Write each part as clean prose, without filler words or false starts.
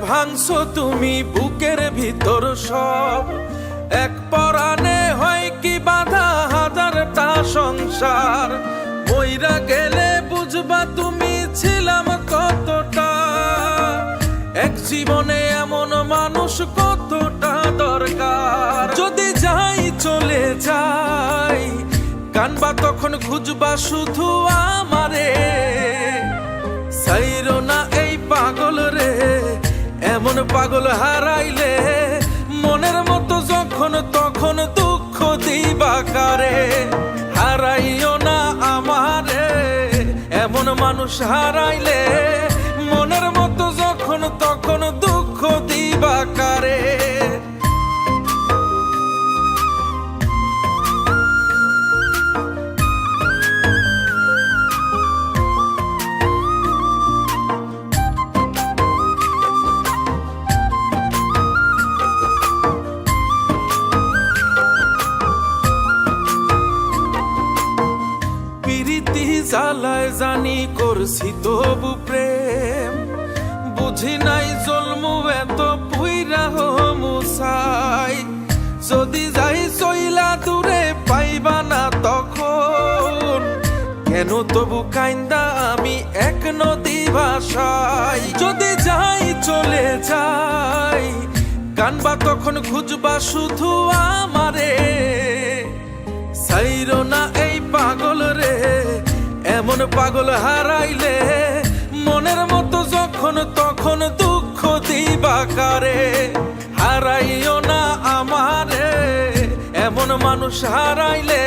ভাঙছো তুমি বুকের ভিতর সব, এক পরাণে হয় কি বাধা হাজারটা সংসার। মইরা গেলে বুঝবা তুমি ছিলাম কতটা, এক জীবনে এমন মানুষ কতটা দরকার। যদি যাই চলে যাই কানবা তখন খুঁজবা শুধু আমারে, সাইরো না এই পাগল রে, এমন পাগল হারাইলে মনের মতো যখন তখন দুঃখ দিবা কারে। হারাইও না আমারে, এমন মানুষ হারাইলে মনের মতো যখন তখন দুঃখ দিবা কারে। জ্বালায় জানি করছি তবু প্রেম, বুঝি নাই জন্মু এত পুইরা মুসাই। যদি যাই চইলা দূরে পাইবা না তখন, কেন তবু কাইন্দা আমি এক নদী ভাষাই। যদি যাই চলে যাই কানবা তখন খুঁজবা শুধু আমারে, সাইরো না এই পাগল রে, এমন পাগল হারাইলে মনের মতো যখন তখন দুঃখ দিবা কারে। হারাইও না আমারে, এমন মানুষ হারাইলে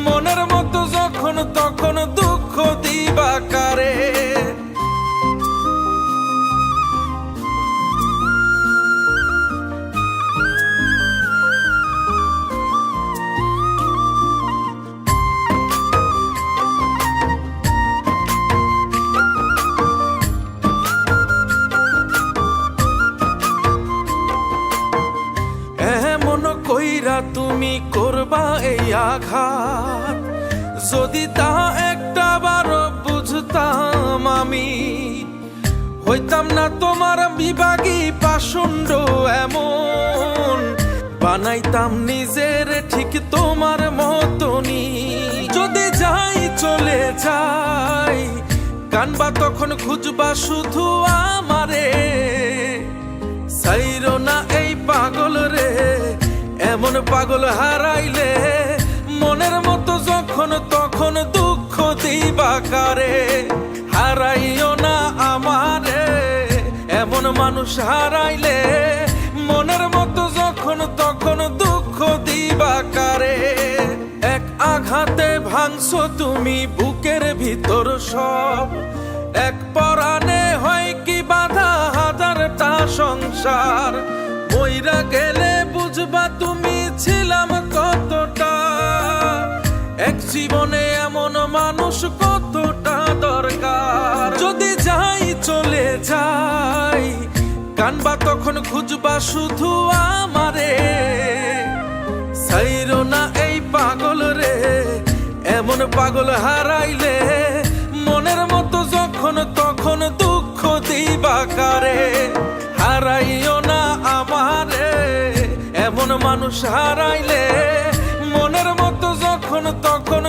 মনের মতো যখন তখন দুঃখ দিবা কারে। কইরা তুমি করবা এই আঘাত, যদি তা একটা বার বুঝতাম আমি, হইতাম না তোমার বিভাগী পাষণ্ড এমন, বানাইতাম নিজের ঠিক তোমার মতনই। যদি যাই চলে যাই কানবা তখন খুঁজবা শুধু আমারে, সাইরো না এই পাগল রে, এমন পাগল হারাইলে মনের মতো যখন তখন দুঃখ দিবা কারে। হারাইও না আমারে, এমন মানুষ হারাইলে মনের মতো যখন তখন দুঃখ দিবা কারে। এক আঘাতে ভাঙছো তুমি বুকের ভিতর সব, এক পরাণে হয় কি বাধা হাজারটা সংসার। মইরা গেলে বুঝবা তুমি ছিলাম কতটা, এক জীবনে এমন মানুষ কতটা দরকার। যদি যাই চলে যাই কানবা তখন খুঁজবা শুধু আমারে, সাইরো না এই পাগল রে, এমন পাগল হারাইলে মনের মতো যখন তখন দুঃখ দিবা কারে। হারাইও না আমারে, এমন মানুষ হারাইলে মনের মতো যখন তখন